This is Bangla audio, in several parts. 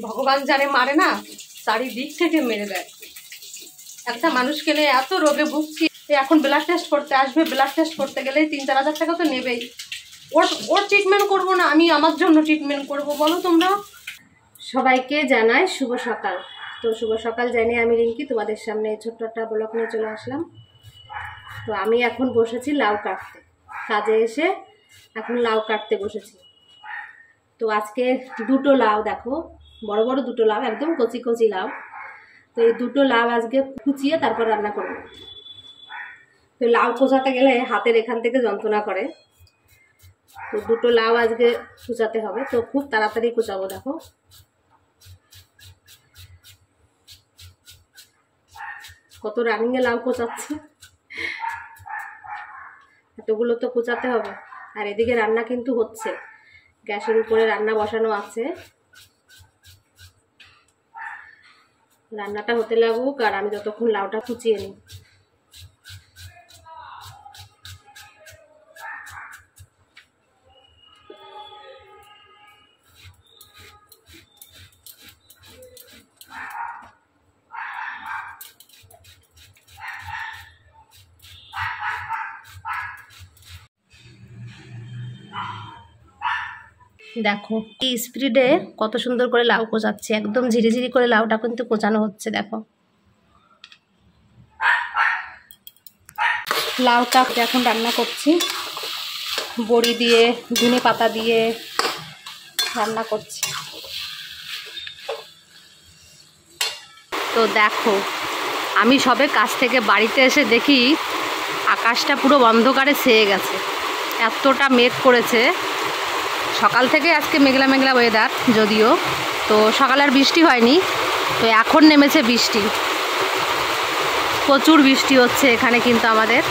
ভগবান জানে মারে না, চারিদিক থেকে মেরে দেয়। একটা মানুষকে নিয়ে এত রোগে ভুগছি। এখন ব্লাড টেস্ট করতে আসবে, ব্লাড টেস্ট করতে গেলেই 3-4 হাজার টাকা তো নেবেই। ওর ট্রিটমেন্ট করবো না, আমি আমার জন্য ট্রিটমেন্ট করবো, বলো তোমরা। সবাইকে জানাই শুভ সকাল। তো শুভ সকাল জানিয়ে আমি রিঙ্কি তোমাদের সামনে ছোট্ট একটা ব্লগ নিয়ে চলে আসলাম। তো আমি এখন বসেছি লাউ কাটতে, কাজে এসে এখন লাউ কাটতে বসেছি। তো আজকে দুটো লাউ, দেখো বড় বড় দুটো লাউ, একদম কচি কচি লাউ। তো এই দুটো লাউ আজকে কুচিয়ে তারপর রান্না করব। তো লাউ কোচাতে গেলে হাতের এখান থেকে যন্ত্রণা করে, তো দুটো লাউ আজকে কুচাতে হবে। তো খুব তাড়াতাড়ি কুচাবো। দেখো কত রানিংয়ে লাউ কোচাচ্ছে, এতগুলো তো কোচাতে হবে। আর এদিকে রান্না কিন্তু হচ্ছে, গ্যাসের উপরে রান্না বসানো আছে। রান্নাটা হতে লাগুক আর আমি যতক্ষণ লাউটা কুচিয়ে নিই। দেখো এই স্পিডে কত সুন্দর করে লাউ কোচাচ্ছে, একদম ঝিরিঝিরি করে লাউটা কিন্তু কোচানো হচ্ছে। দেখো লাউটা এখন রান্না করছি, বড়ি দিয়ে ধনে পাতা দিয়ে রান্না করছি। তো দেখো আমি সবে কাজ থেকে বাড়িতে এসে দেখি আকাশটা পুরো অন্ধকারে ছেয়ে গেছে, এতটা মেঘ করেছে। সকাল থেকে আজকে মেঘলা মেঘলা ওয়েদার, যদিও তো সকালে আর বৃষ্টি হয়নি, তো এখন নেমেছে বৃষ্টি, প্রচুর বৃষ্টি হচ্ছে এখানে কিন্তু আমাদের।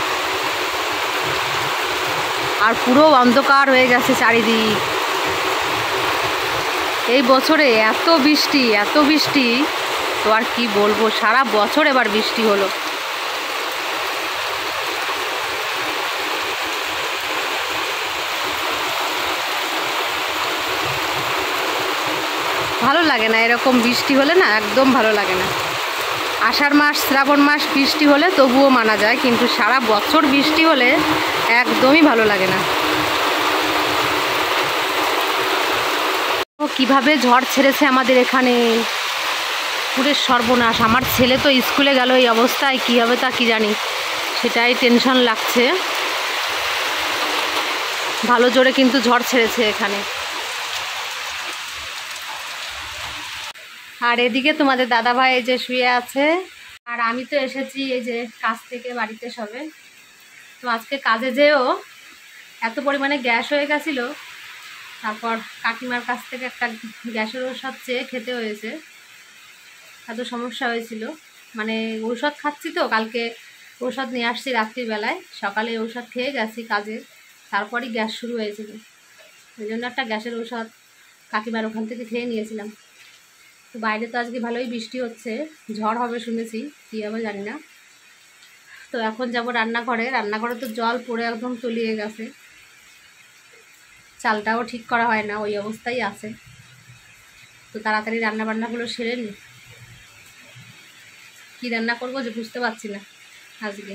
আর পুরো অন্ধকার হয়ে গেছে চারিদিক। এই বছরে এত বৃষ্টি তো আর কি বলবো, সারা বছর এবার বৃষ্টি হলো। ভালো লাগে না এরকম বৃষ্টি হলে, না একদম ভালো লাগে না। আষাঢ় মাস শ্রাবণ মাস বৃষ্টি হলে তবুও মানা যায়, কিন্তু সারা বছর বৃষ্টি হলে একদমই ভালো লাগে না। কিভাবে ঝড় ছেড়েছে আমাদের এখানে, পুরো সর্বনাশ। আমার ছেলে তো স্কুলে গেল এই অবস্থায়, কী হবে তা কি জানি, সেটাই টেনশন লাগছে। ভালো জোরে কিন্তু ঝড় ছেড়েছে এখানে। আর এদিকে তোমাদের দাদাভাই এই যে শুয়ে আছে, আর আমি তো এসেছি এই যে কাজ থেকে বাড়িতে সবে। তো আজকে কাজে যেও এত পরিমাণে গ্যাস হয়ে গেছিলো, তারপর কাকিমার কাছ থেকে একটা গ্যাসের ঔষধ চেয়ে খেতে হয়েছে, এত সমস্যা হয়েছিল। মানে ঔষধ খাচ্ছি তো, কালকে ঔষধ নিয়ে আসছি রাত্রিবেলায়, সকালে ঔষধ খেয়ে গেছি কাজে, তারপরই গ্যাস শুরু হয়েছিল। ওই জন্য একটা গ্যাসের ঔষধ কাকিমার ওখান থেকে খেয়ে নিয়েছিলাম। তো বাইরে তো আজকে ভালোই বৃষ্টি হচ্ছে, ঝড় হবে শুনেছি, কী হবে জানি না। তো এখন যাব রান্নাঘরে। রান্নাঘরে তো জল পড়ে একদম তলিয়ে গেছে, চালটাও ঠিক করা হয় না, ওই অবস্থায় আছে। তো তাড়াতাড়ি রান্নাবান্নাগুলো সেরে নিই। কী রান্না করবো যে বুঝতে পারছি না আজকে।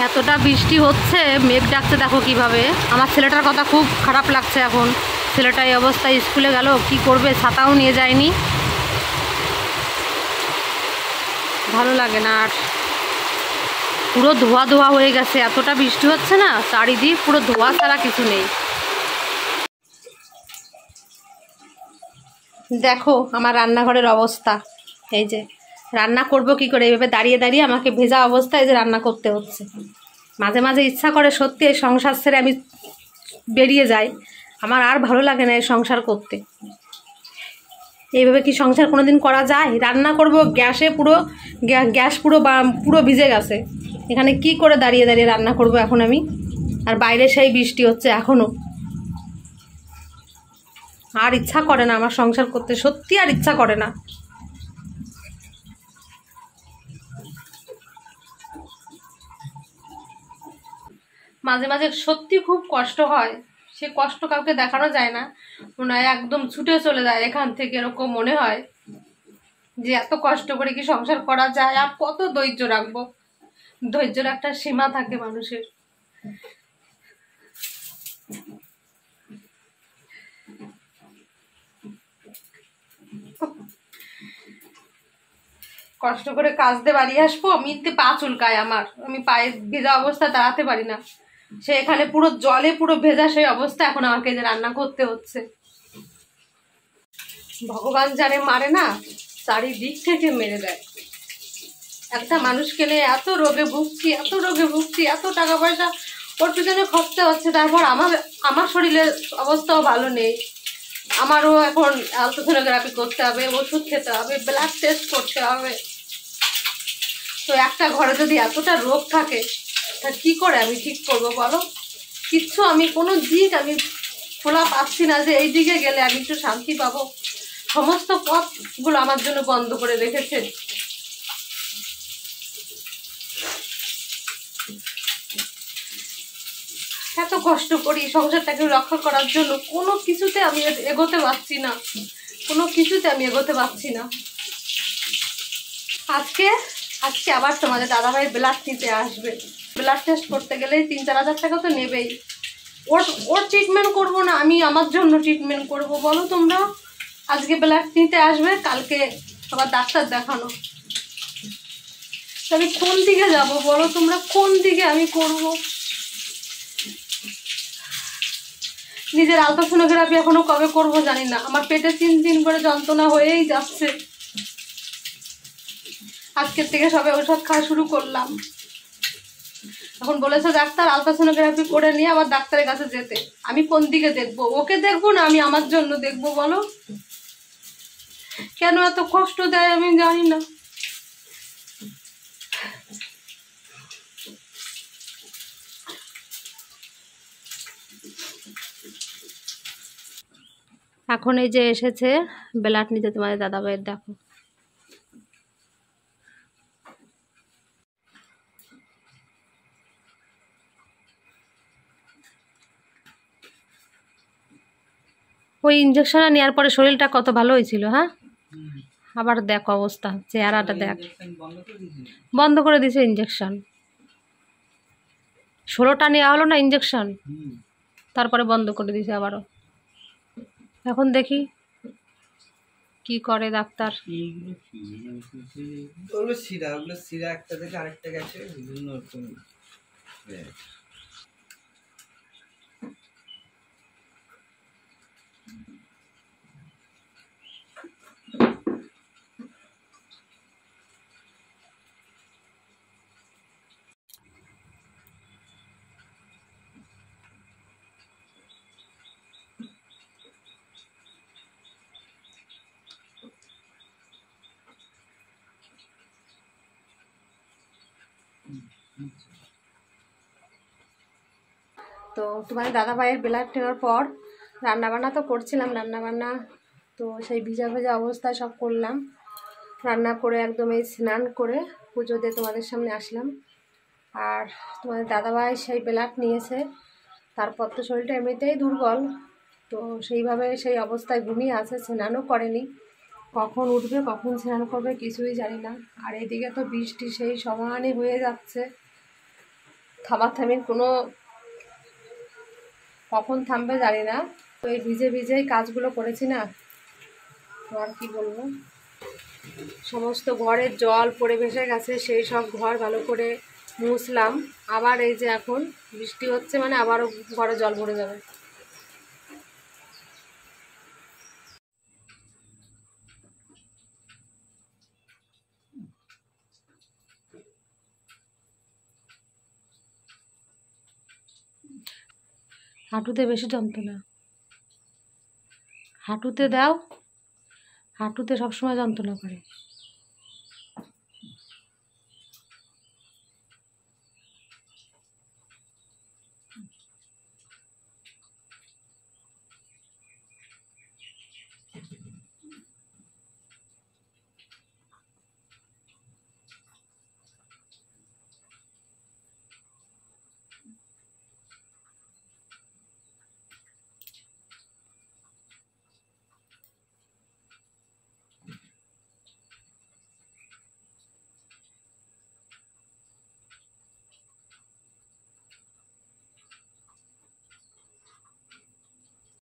এতটা বৃষ্টি হচ্ছে, মেঘ ডাকতে দেখো কিভাবে। আমার ছেলেটার কথা খুব খারাপ লাগছে এখন, ছেলেটা এই অবস্থায় স্কুলে গেল, কি করবে, ছাতাও নিয়ে যায়নি, ভালো লাগে না। আর পুরো ধোয়া ধোয়া হয়ে গেছে, এতটা বৃষ্টি হচ্ছে না, চারিদিক পুরো ধোয়া ছাড়া কিছু নেই। দেখো আমার রান্নাঘরের অবস্থা, এই যে রান্না করব কি করে, এইভাবে দাঁড়িয়ে দাঁড়িয়ে আমাকে ভেজা অবস্থায় যে রান্না করতে হচ্ছে। মাঝে মাঝে ইচ্ছা করে সত্যি এই সংসার ছেড়ে আমি বেরিয়ে যাই, আমার আর ভালো লাগে না এই সংসার করতে। এইভাবে কি সংসার কোনোদিন করা যায়? রান্না করব গ্যাসে, পুরো গ্যাস পুরো ভিজে গেছে, এখানে কি করে দাঁড়িয়ে দাঁড়িয়ে রান্না করব এখন আমি? আর বাইরে সেই বৃষ্টি হচ্ছে এখনও। আর ইচ্ছা করে না আমার সংসার করতে, সত্যি আর ইচ্ছা করে না। মাঝে মাঝে সত্যি খুব কষ্ট হয় সে কষ্ট কাউকে দেখানো যায় না, মনে হয় একদম ছুটে চলে যায় এখান থেকে, এরকম মনে হয় যে এত কষ্ট করে কি সংসার করা যায়, আর কত ধৈর্য রাখবো। ধৈর্যের একটা সীমা থাকে মানুষের। কষ্ট করে কাজ দিয়ে বাড়ি আসবো, মিথ্যে পা চুলকায় আমার, আমি পায়ে ভেজা অবস্থা দাঁড়াতে পারি না। সে এখানে পুরো জলে পুরো ভেজা সেই অবস্থা, এখন আমাকে যে রান্না করতে হচ্ছে। ভগবান যারে মারে না, চারিদিক থেকে মেরে দেয়। একটা মানুষকে নিয়ে এত রোগে ভুগছি, এত রোগে ভুগছি, এত টাকা পয়সা ওর পিছনে খরচা হচ্ছে, তারপর আমার শরীরের অবস্থাও ভালো নেই। আমারও এখন আলট্রাসোনোগ্রাফি করতে হবে, ওষুধ খেতে হবে, ব্লাড টেস্ট করতে হবে। তো একটা ঘরে যদি এতটা রোগ থাকে, তা কি করে আমি ঠিক করবো বলো? কিচ্ছু আমি কোনো দিক আমি খোলা পাচ্ছি না যে এই দিকে গেলে আমি একটু শান্তি পাবো। সমস্ত পথগুলো আমার জন্য বন্ধ করে রেখেছে। এত কষ্ট করি সংসারটাকে রক্ষা করার জন্য, কোনো কিছুতে আমি এগোতে পারছি না, কোনো কিছুতে আমি এগোতে পারছি না। আজকে আবার তোমাদের দাদাভাই ব্লাড নিতে আসবে। ব্লাড টেস্ট করতে গেলেই 3-4 হাজার টাকা তো নেবেই। ওর ট্রিটমেন্ট করবো না, আমি আমার জন্য ট্রিটমেন্ট করব বলো তোমরা? আজকে ব্লাড নিতে আসবে, কালকে আবার ডাক্তার দেখানো। আমি কোন দিকে যাব বলো তোমরা? কোন দিকে আমি করব? নিজের আলট্রাসোনোগ্রাফি এখনো কবে করব জানি না। আমার পেটে চিন করে যন্ত্রণা হয়েই যাচ্ছে। আজকের থেকে সবে ওষুধ খাওয়া শুরু করলাম। এখন বলেছে ডাক্তার আলট্রাসোনোগ্রাফি করে নিয়ে আবার ডাক্তারের কাছে যেতে। আমি কোন দিকে দেখবো? ওকে দেখবো না আমি আমার জন্য দেখবো বলো? কেন এত কষ্ট দেয় আমি জানি না। এখন এই যে এসেছে ব্লাড নিতে তোমাদের দাদাভাইয়ের, দেখো ওই ইঞ্জেকশনটা নেওয়ার পরে শরীরটা কত ভালো হয়েছিল। হ্যাঁ, আবার দেখো অবস্থা, চেহারাটা দেখ। বন্ধ করে দিয়েছে ইঞ্জেকশন। 16টা নেওয়া হলো না ইঞ্জেকশন, তারপরে বন্ধ করে দিয়েছে আবারও। এখন দেখি কি করে ডাক্তার। শিরা একটা থেকে আরেকটা গেছে, বিভিন্ন রকম। তো তোমার দাদা ভাইয়ের ব্লাড নেওয়ার পর রান্নাবান্না তো করছিলাম, রান্নাবান্না তো সেই ভিজা ভেজা অবস্থায় সব করলাম। রান্না করে একদম এই স্নান করে পুজো দিয়ে তোমাদের সামনে আসলাম। আর তোমাদের দাদাভাই সেই ব্লাড নিয়েছে, তারপর তো শরীরটা এমনিতেই দুর্বল, তো সেইভাবে সেই অবস্থায় ঘুমিয়ে আছে, স্নানও করেনি। কখন উঠবে কখন স্নান করবে কিছুই জানি না। আর এদিকে তো বৃষ্টি সেই সমানে হয়ে যাচ্ছে, থামাথামির কোনো, কখন থামবে জানি না। তো এই ভিজে ভিজেই কাজগুলো করেছি না, তো আর কি বলবো। সমস্ত ঘরের জল পড়ে ভেসে গেছে, সেই সব ঘর ভালো করে মুছলাম। আবার এই যে এখন বৃষ্টি হচ্ছে মানে আবারও ঘরে জল ভরে যাবে। হাঁটুতে বেশি যন্ত্রণা, হাঁটুতে দাও, হাঁটুতে সবসময় যন্ত্রণা করে।